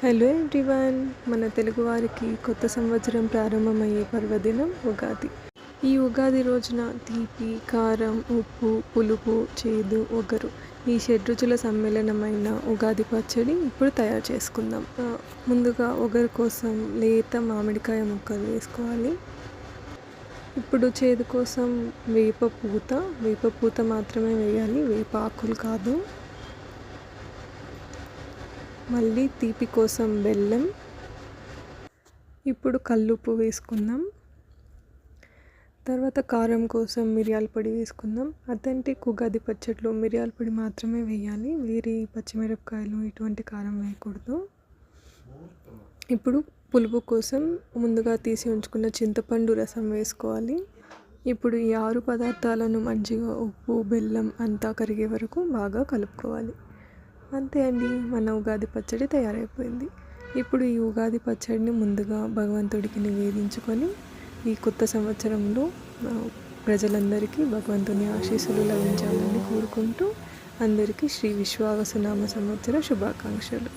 Hello everyone, మన తెలుగువారికి కొత్త సంవత్సరం ప్రారంభమయ్యే పర్వదినం ఉగాది. ఈ ఉగాది రోజున తీపి, కారం, ఉప్పు, పులుపు, చేదు, ఒగరు ఈ షడ్రుచుల సమ్మేళనమైన ఉగాది పచ్చడి ఇప్పుడు తయారు చేసుకుందాం. ముందుగా ఒగరు కోసం లేత మామిడికాయ ముక్కలు వేసుకోవాలి. ఇప్పుడు చేదు కోసం వేప పూత మాత్రమే వేయాలి, వేప ఆకులు కాదు. మళ్ళీ తీపి కోసం బెల్లం. ఇప్పుడు కల్లుప్పు వేసుకుందాం. తర్వాత కారం కోసం మిరియాల పొడి వేసుకుందాం. అథెంటిక్ ఉగాది పచ్చడిలో మిరియాల పొడి మాత్రమే వేయాలి, వేరే పచ్చిమిరపకాయలు ఇటువంటి కారం వేయకూడదు. ఇప్పుడు పులుపు కోసం ముందుగా తీసి ఉంచుకున్న చింతపండు రసం వేసుకోవాలి. ఇప్పుడు ఈ 6 పదార్థాలను మంచిగా ఉప్పు, బెల్లం అంతా కరిగే వరకు బాగా కలుపుకోవాలి. అంతే అండి, మన ఉగాది పచ్చడి తయారైపోయింది. ఇప్పుడు ఈ ఉగాది పచ్చడిని ముందుగా భగవంతుడికి నివేదించుకొని ఈ కొత్త సంవత్సరంలో ప్రజలందరికీ భగవంతుని ఆశీస్సులు లభించాలని కోరుకుంటూ అందరికీ శ్రీ విశ్వావసునామ సంవత్సర శుభాకాంక్షలు.